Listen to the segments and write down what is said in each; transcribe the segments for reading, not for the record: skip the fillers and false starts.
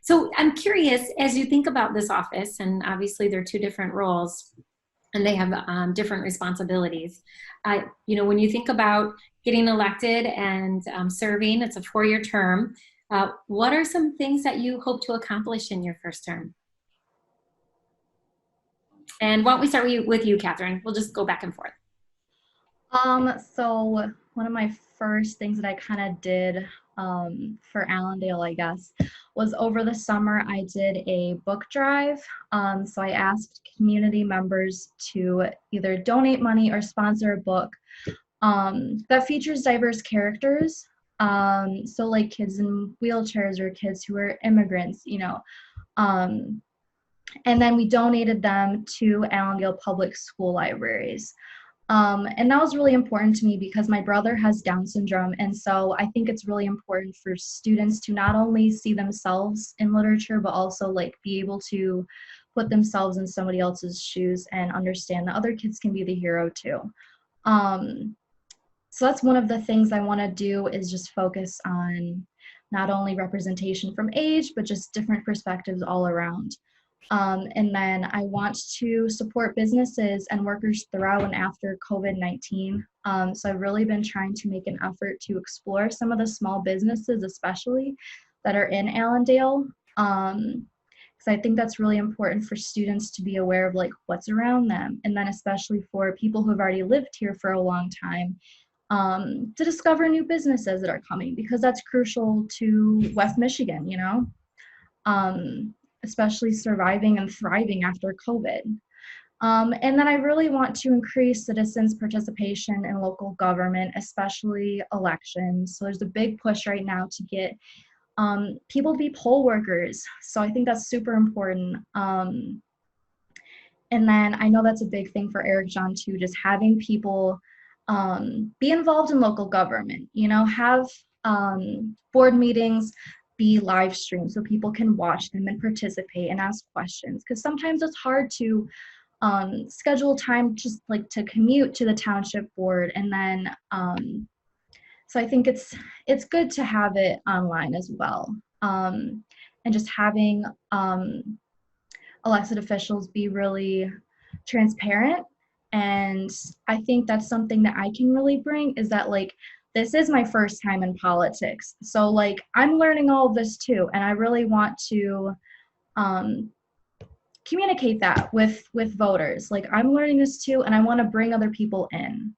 So I'm curious, as you think about this office, and obviously they're two different roles, and they have different responsibilities. When you think about getting elected and serving, it's a 4-year term. What are some things that you hope to accomplish in your first term? And why don't we start with you, Katherine? We'll just go back and forth. So one of my first things that I kind of did for Allendale, I guess, was over the summer I did a book drive. So I asked community members to either donate money or sponsor a book that features diverse characters. So like kids in wheelchairs or kids who are immigrants, and then we donated them to Allendale Public School libraries. And that was really important to me because my brother has Down syndrome. And so I think it's really important for students to not only see themselves in literature, but also like be able to put themselves in somebody else's shoes and understand that other kids can be the hero too. So that's one of the things I want to do, is just focus on not only representation from age, but just different perspectives all around. And then I want to support businesses and workers throughout and after COVID-19. So I've really been trying to make an effort to explore some of the small businesses, especially that are in Allendale. Because I think that's really important for students to be aware of like what's around them. And then especially for people who have already lived here for a long time, to discover new businesses that are coming, because that's crucial to West Michigan, especially surviving and thriving after COVID. And then I really want to increase citizens' participation in local government, especially elections. So there's a big push right now to get people to be poll workers. So I think that's super important. And then I know that's a big thing for Eric John too, just having people be involved in local government, have board meetings be live streamed so people can watch them and participate and ask questions, because sometimes it's hard to schedule time just like to commute to the township board. And then so I think it's good to have it online as well, and just having elected officials be really transparent. And I think that's something that I can really bring, is that like this is my first time in politics. So like I'm learning all of this too. And I really want to communicate that with voters. Like I'm learning this too, and I want to bring other people in,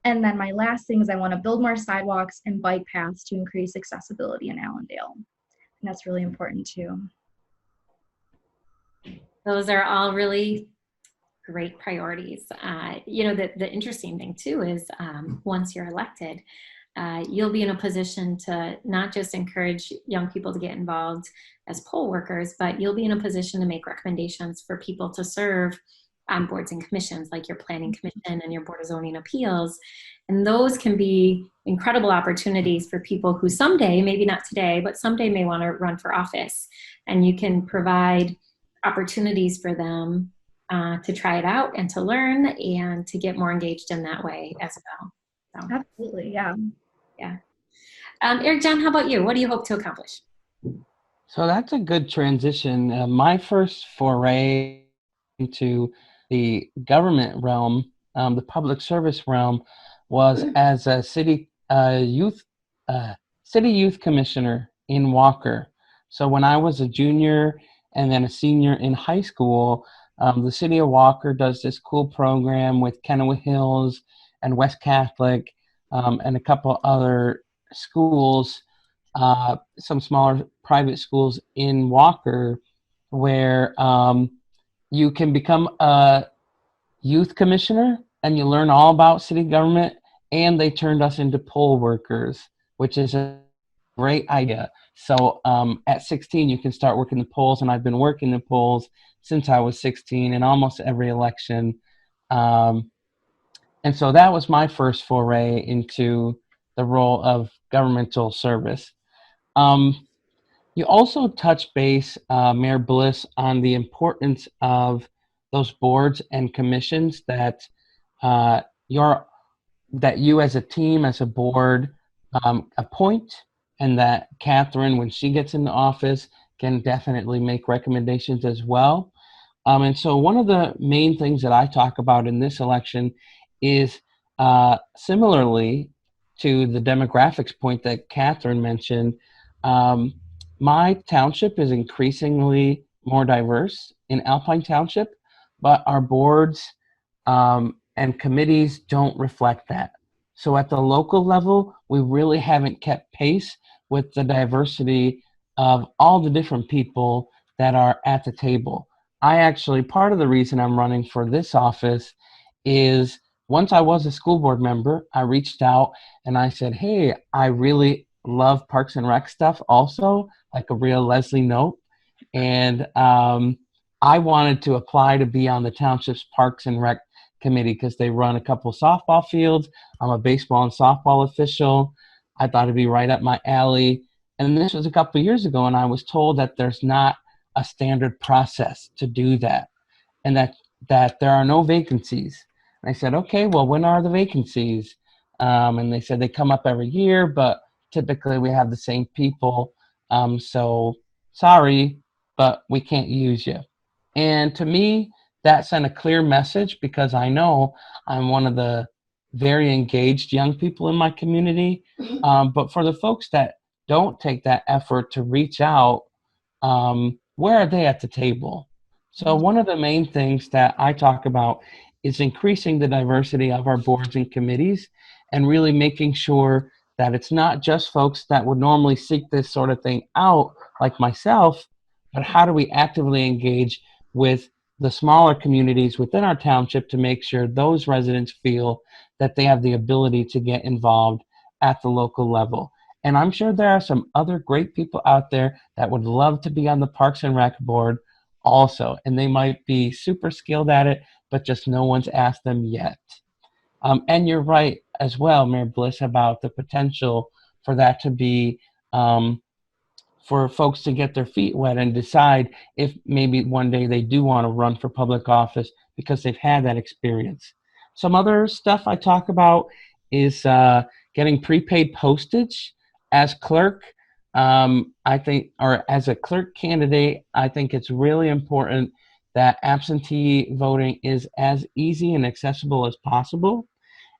and then my last thing is I want to build more sidewalks and bike paths to increase accessibility in Allendale. And that's really important too. Those are all really great priorities. The interesting thing too is once you're elected, you'll be in a position to not just encourage young people to get involved as poll workers, but you'll be in a position to make recommendations for people to serve on boards and commissions, like your planning commission and your board of zoning appeals. And those can be incredible opportunities for people who someday, maybe not today, but someday may want to run for office. And you can provide opportunities for them to try it out and to learn and to get more engaged in that way as well. So. Absolutely, yeah. Yeah. Eric John, how about you? What do you hope to accomplish? So that's a good transition. My first foray into the government realm, the public service realm, was as a city youth commissioner in Walker. So when I was a junior and then a senior in high school, the city of Walker does this cool program with Kennewick Hills and West Catholic and a couple other schools, some smaller private schools in Walker, where you can become a youth commissioner and you learn all about city government, and they turned us into poll workers, which is a great idea. So at 16, you can start working the polls, and I've been working the polls since I was 16 in almost every election. And so that was my first foray into the role of governmental service. You also touch base, Mayor Bliss, on the importance of those boards and commissions that you as a team, as a board, appoint and that Katherine, when she gets into office, can definitely make recommendations as well. And so one of the main things that I talk about in this election is similarly to the demographics point that Katherine mentioned, um, my township is increasingly more diverse in Alpine Township, but our boards and committees don't reflect that. So at the local level, we really haven't kept pace with the diversity of all the different people that are at the table. I actually, part of the reason I'm running for this office is once I was a school board member, I reached out and I said, hey, I really love Parks and Rec stuff also, like a real Leslie Nope. And I wanted to apply to be on the township's Parks and Rec committee because they run a couple softball fields. I'm a baseball and softball official. I thought it'd be right up my alley. And this was a couple of years ago, and I was told that there's not a standard process to do that, and that there are no vacancies. And I said, okay, well, when are the vacancies? And they said they come up every year, but typically we have the same people. So sorry, but we can't use you. And to me, that sent a clear message because I know I'm one of the very engaged young people in my community. But for the folks that don't take that effort to reach out, where are they at the table? So one of the main things that I talk about is increasing the diversity of our boards and committees and really making sure that it's not just folks that would normally seek this sort of thing out, like myself, but how do we actively engage with the smaller communities within our township to make sure those residents feel that they have the ability to get involved at the local level. And I'm sure there are some other great people out there that would love to be on the Parks and Rec board also, and they might be super skilled at it, but just no one's asked them yet. And you're right as well, Mayor Bliss, about the potential for that to be for folks to get their feet wet and decide if maybe one day they do want to run for public office because they've had that experience. Some other stuff I talk about is getting prepaid postage as clerk. I think, or as a clerk candidate, I think it's really important that absentee voting is as easy and accessible as possible.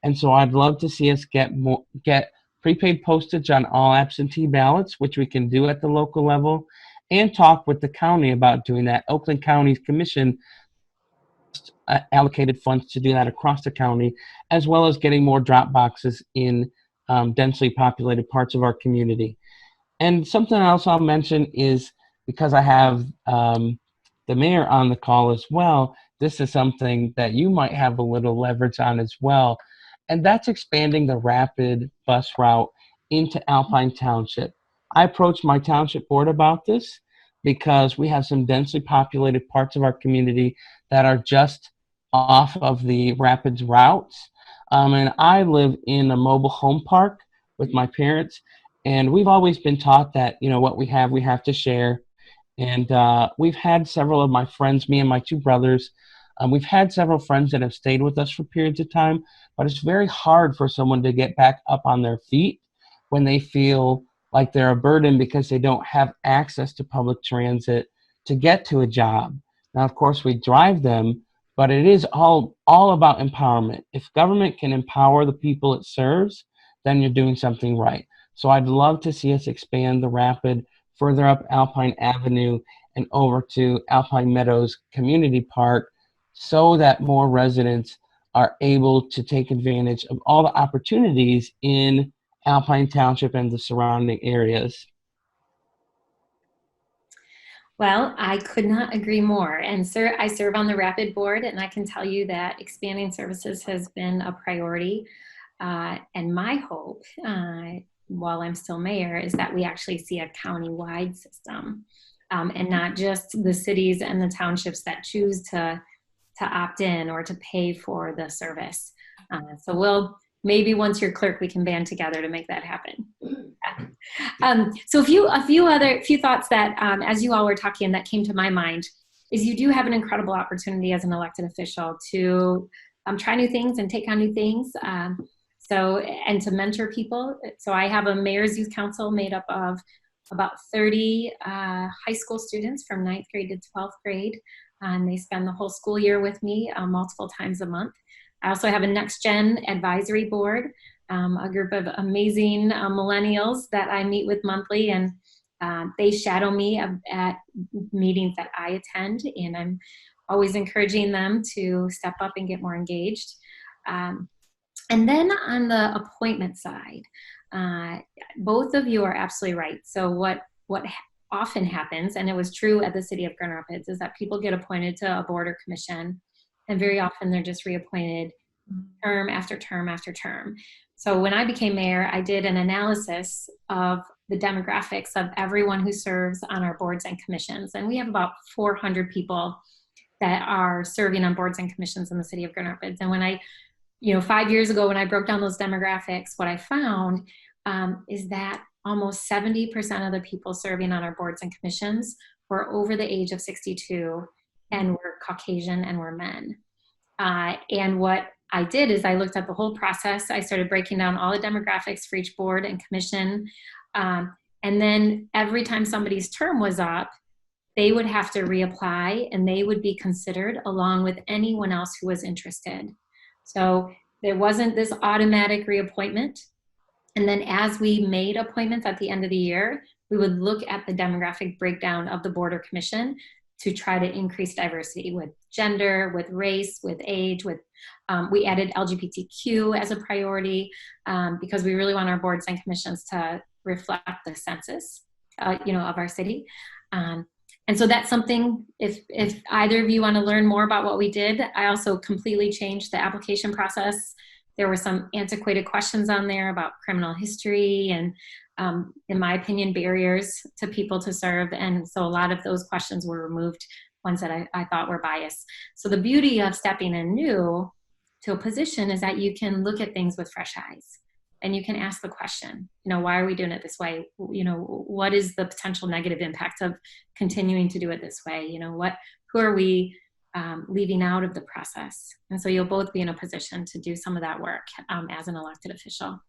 And so I'd love to see us get prepaid postage on all absentee ballots, which we can do at the local level, and talk with the county about doing that. Oakland County's commission allocated funds to do that across the county, as well as getting more drop boxes in densely populated parts of our community. And something else I'll mention is because I have the mayor on the call as well, this is something that you might have a little leverage on as well. And that's expanding the rapid bus route into Alpine Township. I approached my township board about this because we have some densely populated parts of our community that are just off of the Rapids routes. And I live in a mobile home park with my parents, and we've always been taught that, you know, what we have to share. And we've had several of my friends, me and my two brothers, we've had several friends that have stayed with us for periods of time, but it's very hard for someone to get back up on their feet when they feel like they're a burden because they don't have access to public transit to get to a job. Now, of course, we drive them, but it is all about empowerment. If government can empower the people it serves, then you're doing something right. So I'd love to see us expand the rapid further up Alpine Avenue and over to Alpine Meadows Community Park so that more residents are able to take advantage of all the opportunities in Alpine Township and the surrounding areas. Well, I could not agree more. And sir, I serve on the Rapid board, and I can tell you that expanding services has been a priority. And my hope, while I'm still mayor, is that we actually see a county-wide system, and not just the cities and the townships that choose to opt in or to pay for the service. So maybe once you're clerk, we can band together to make that happen. So a few thoughts that, as you all were talking, that came to my mind is you do have an incredible opportunity as an elected official to try new things and take on new things. So, and to mentor people. So I have a mayor's youth council made up of about 30 high school students from 9th grade to 12th grade. And they spend the whole school year with me multiple times a month. I also have a Next Gen advisory board, a group of amazing millennials that I meet with monthly, and they shadow me at meetings that I attend, and I'm always encouraging them to step up and get more engaged. And then on the appointment side, both of you are absolutely right. So what often happens, and it was true at the City of Grand Rapids, is that people get appointed to a board or commission, and very often they're just reappointed term after term after term. So when I became mayor, I did an analysis of the demographics of everyone who serves on our boards and commissions. And we have about 400 people that are serving on boards and commissions in the City of Grand Rapids. And when I, 5 years ago, when I broke down those demographics, what I found is that almost 70% of the people serving on our boards and commissions were over the age of 62 and were Caucasian and were men. And what I did is I looked at the whole process. I started breaking down all the demographics for each board and commission. And then every time somebody's term was up, they would have to reapply, and they would be considered along with anyone else who was interested. So there wasn't this automatic reappointment. And then as we made appointments at the end of the year, we would look at the demographic breakdown of the board or commission to try to increase diversity with gender, with race, with age, we added LGBTQ as a priority because we really want our boards and commissions to reflect the census, of our city. And so that's something, if either of you want to learn more about what we did, I also completely changed the application process. There were some antiquated questions on there about criminal history and, in my opinion, barriers to people to serve. And so a lot of those questions were removed, ones that I thought were biased. So the beauty of stepping in new to a position is that you can look at things with fresh eyes. And you can ask the question, why are we doing it this way? What is the potential negative impact of continuing to do it this way? Who are we leaving out of the process? And so you'll both be in a position to do some of that work as an elected official.